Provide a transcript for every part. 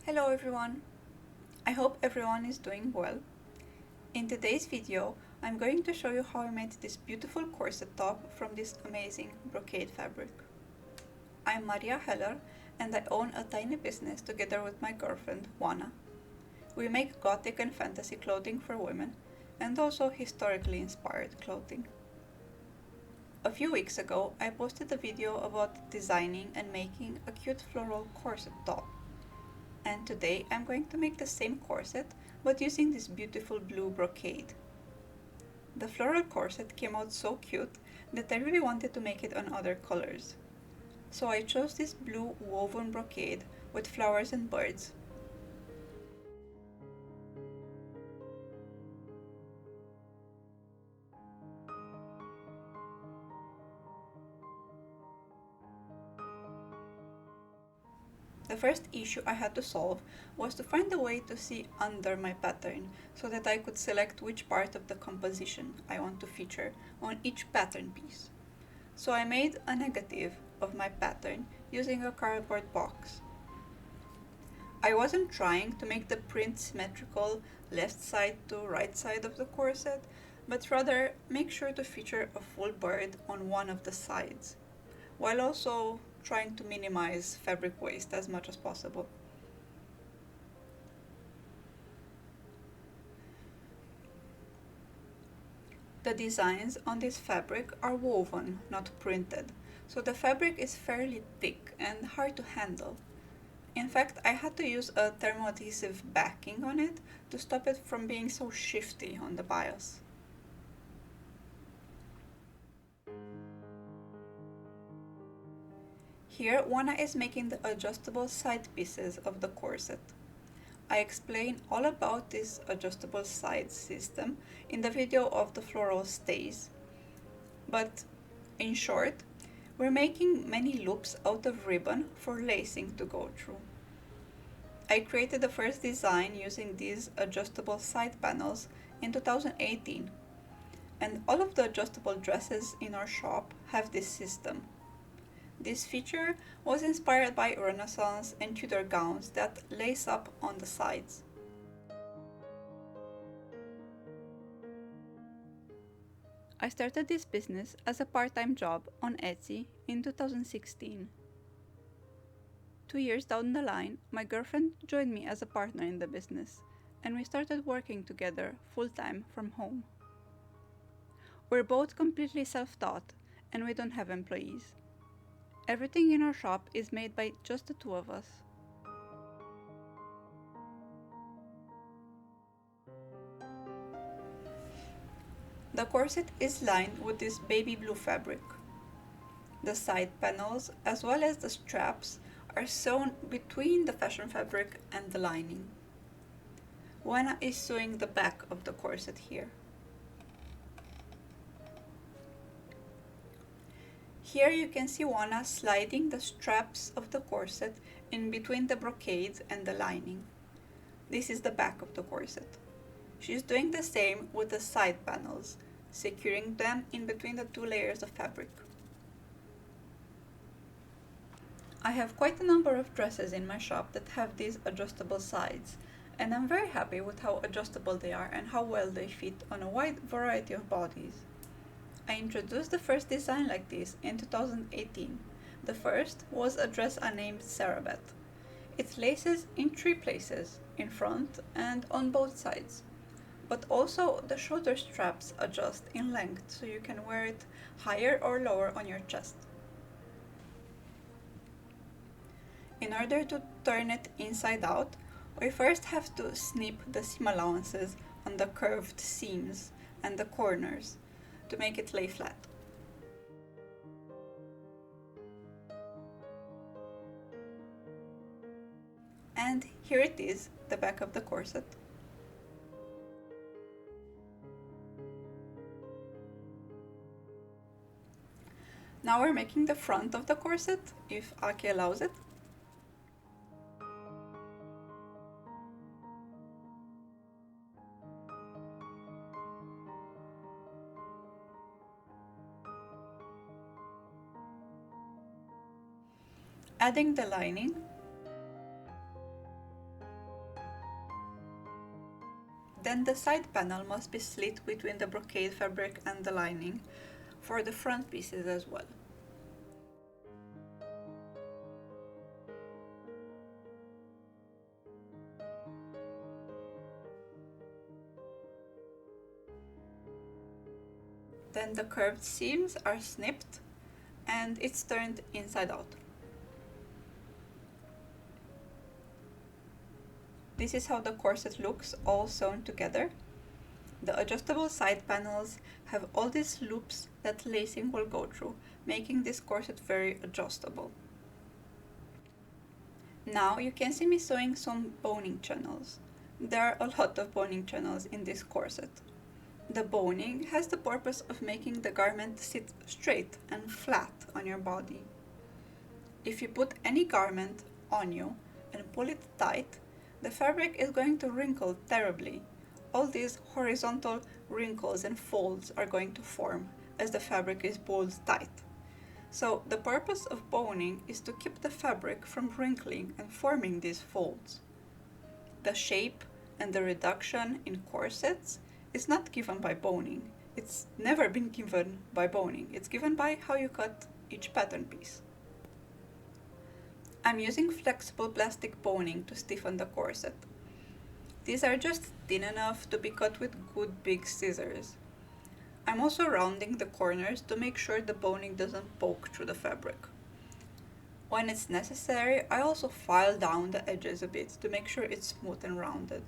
Hello everyone! I hope everyone is doing well. In today's video, I'm going to show you how I made this beautiful corset top from this amazing brocade fabric. I'm Maria Heller and I own a tiny business together with my girlfriend, Oana. We make gothic and fantasy clothing for women and also historically inspired clothing. A few weeks ago, I posted a video about designing and making a cute floral corset top. And today I'm going to make the same corset but using this beautiful blue brocade. The floral corset came out so cute that I really wanted to make it on other colors. So I chose this blue woven brocade with flowers and birds. The first issue I had to solve was to find a way to see under my pattern so that I could select which part of the composition I want to feature on each pattern piece. So I made a negative of my pattern using a cardboard box. I wasn't trying to make the print symmetrical left side to right side of the corset, but rather make sure to feature a full bird on one of the sides, while also trying to minimize fabric waste as much as possible. The designs on this fabric are woven, not printed, so the fabric is fairly thick and hard to handle. In fact, I had to use a thermoadhesive backing on it to stop it from being so shifty on the bias. Here, Oana is making the adjustable side pieces of the corset. I explain all about this adjustable side system in the video of the floral stays. But in short, we're making many loops out of ribbon for lacing to go through. I created the first design using these adjustable side panels in 2018, and all of the adjustable dresses in our shop have this system. This feature was inspired by Renaissance and Tudor gowns that lace up on the sides. I started this business as a part-time job on Etsy in 2016. 2 years down the line, my girlfriend joined me as a partner in the business, and we started working together full-time from home. We're both completely self-taught, and we don't have employees. Everything in our shop is made by just the two of us. The corset is lined with this baby blue fabric. The side panels, as well as the straps, are sewn between the fashion fabric and the lining. Oana is sewing the back of the corset here. Here you can see Oana sliding the straps of the corset in between the brocades and the lining. This is the back of the corset. She's doing the same with the side panels, securing them in between the two layers of fabric. I have quite a number of dresses in my shop that have these adjustable sides, and I'm very happy with how adjustable they are and how well they fit on a wide variety of bodies. I introduced the first design like this in 2018. The first was a dress I named Sarabeth. It laces in 3 places, in front and on both sides. But also the shoulder straps adjust in length so you can wear it higher or lower on your chest. In order to turn it inside out, we first have to snip the seam allowances on the curved seams and the corners to make it lay flat. And here it is, the back of the corset. Now we're making the front of the corset, if Aki allows it. Adding the lining, Then the side panel must be slit between the brocade fabric and the lining for the front pieces as well. Then the curved seams are snipped and it's turned inside out. This is how the corset looks all sewn together. The adjustable side panels have all these loops that lacing will go through, making this corset very adjustable. Now you can see me sewing some boning channels. There are a lot of boning channels in this corset. The boning has the purpose of making the garment sit straight and flat on your body. If you put any garment on you and pull it tight, the fabric is going to wrinkle terribly. All these horizontal wrinkles and folds are going to form as the fabric is pulled tight. So the purpose of boning is to keep the fabric from wrinkling and forming these folds. The shape and the reduction in corsets is not given by boning. It's never been given by boning. It's given by how you cut each pattern piece. I'm using flexible plastic boning to stiffen the corset. These are just thin enough to be cut with good big scissors. I'm also rounding the corners to make sure the boning doesn't poke through the fabric. When it's necessary, I also file down the edges a bit to make sure it's smooth and rounded.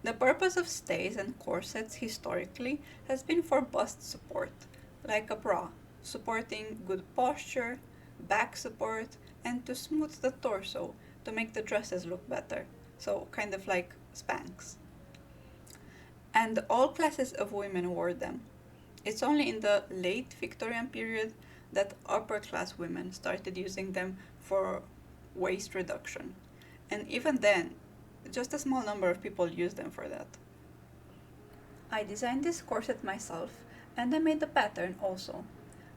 The purpose of stays and corsets historically has been for bust support, like a bra, supporting good posture, back support, and to smooth the torso to make the dresses look better, so kind of like Spanx. And all classes of women wore them. It's only in the late Victorian period that upper class women started using them for waist reduction. And even then, just a small number of people use them for that. I designed this corset myself and I made the pattern also.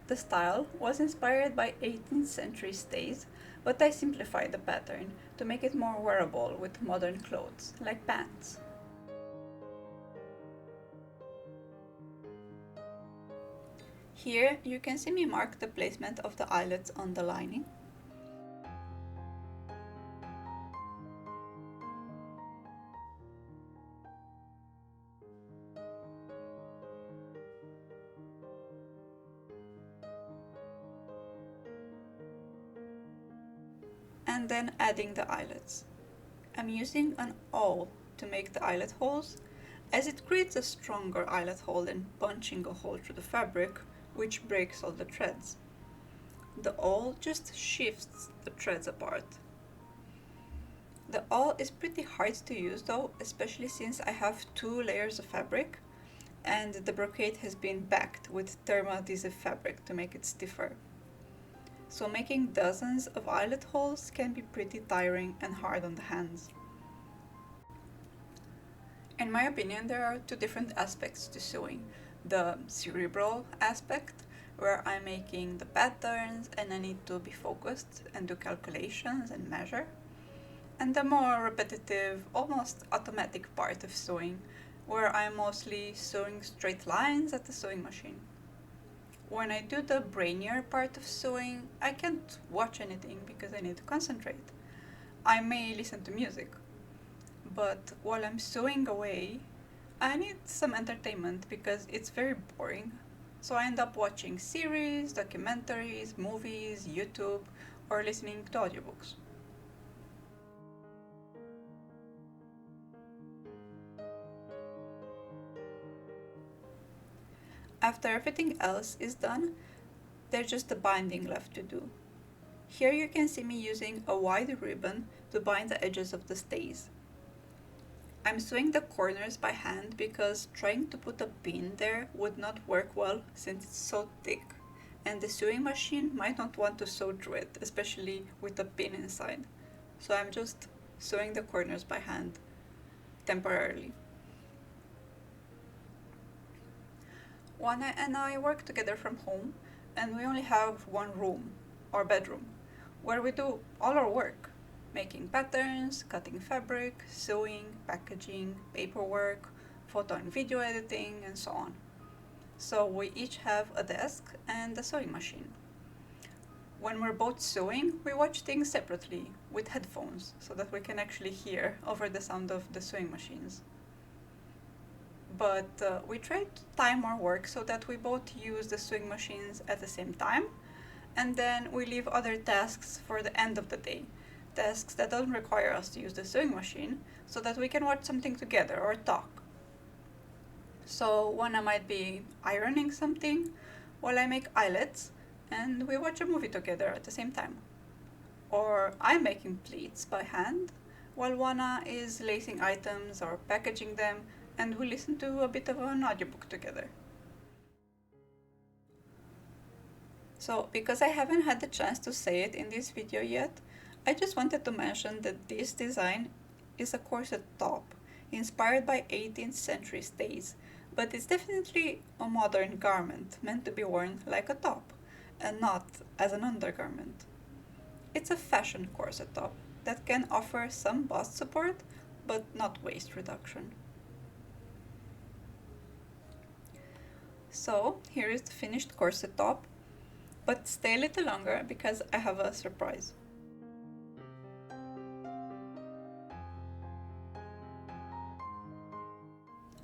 The style was inspired by 18th century stays, but I simplified the pattern to make it more wearable with modern clothes, like pants. Here you can see me mark the placement of the eyelets on the lining. And then adding the eyelets. I'm using an awl to make the eyelet holes, as it creates a stronger eyelet hole than punching a hole through the fabric, which breaks all the threads. The awl just shifts the threads apart. The awl is pretty hard to use though, especially since I have 2 layers of fabric, and the brocade has been backed with thermal adhesive fabric to make it stiffer. So making dozens of eyelet holes can be pretty tiring and hard on the hands. In my opinion, there are 2 different aspects to sewing. The cerebral aspect, where I'm making the patterns and I need to be focused and do calculations and measure. And the more repetitive, almost automatic part of sewing, where I'm mostly sewing straight lines at the sewing machine. When I do the brainier part of sewing, I can't watch anything because I need to concentrate. I may listen to music, but while I'm sewing away, I need some entertainment because it's very boring. So I end up watching series, documentaries, movies, YouTube, or listening to audiobooks. After everything else is done, there's just the binding left to do. Here you can see me using a wide ribbon to bind the edges of the stays. I'm sewing the corners by hand because trying to put a pin there would not work well since it's so thick, and the sewing machine might not want to sew through it, especially with a pin inside. So I'm just sewing the corners by hand temporarily. Oana and I work together from home, and we only have one room, our bedroom, where we do all our work, making patterns, cutting fabric, sewing, packaging, paperwork, photo and video editing, and so on. So we each have a desk and a sewing machine. When we're both sewing, we watch things separately with headphones so that we can actually hear over the sound of the sewing machines. But we try to time our work so that we both use the sewing machines at the same time, and then we leave other tasks for the end of the day, tasks that don't require us to use the sewing machine, so that we can watch something together or talk. So one I might be ironing something while I make eyelets, and we watch a movie together at the same time. Or I'm making pleats by hand, while Oana is lacing items or packaging them, and we listen to a bit of an audiobook together. So, because I haven't had the chance to say it in this video yet, I just wanted to mention that this design is a corset top, inspired by 18th century stays, but it's definitely a modern garment meant to be worn like a top, and not as an undergarment. It's a fashion corset top that can offer some bust support, but not waist reduction. So here is the finished corset top, but stay a little longer because I have a surprise.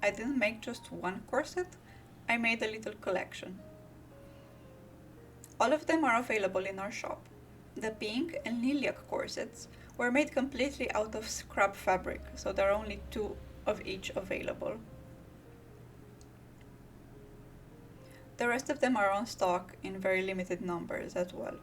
I didn't make just one corset, I made a little collection. All of them are available in our shop. The pink and lilac corsets were made completely out of scrap fabric, so there are only 2 of each available. The rest of them are on stock in very limited numbers as well.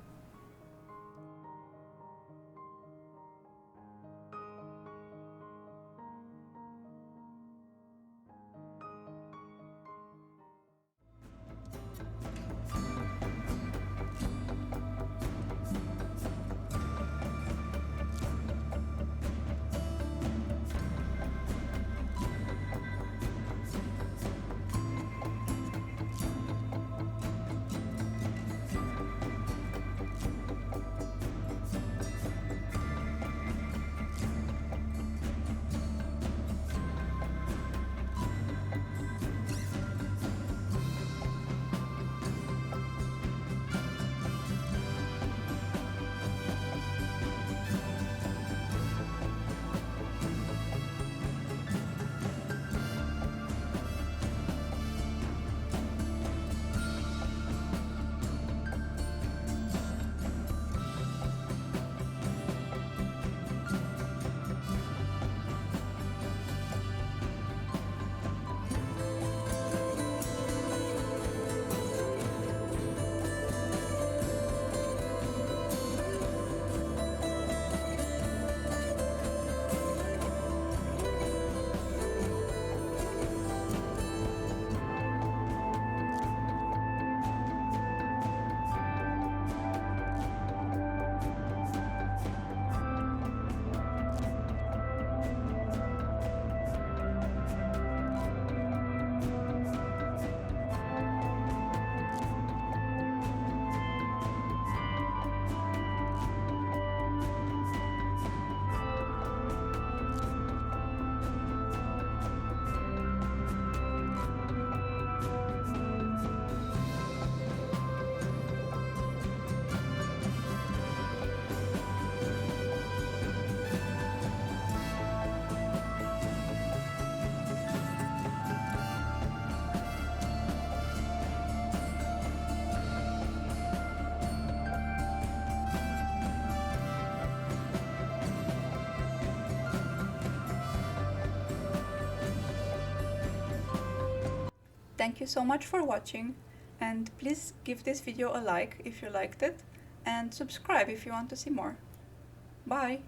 Thank you so much for watching, and please give this video a like if you liked it, and subscribe if you want to see more. Bye!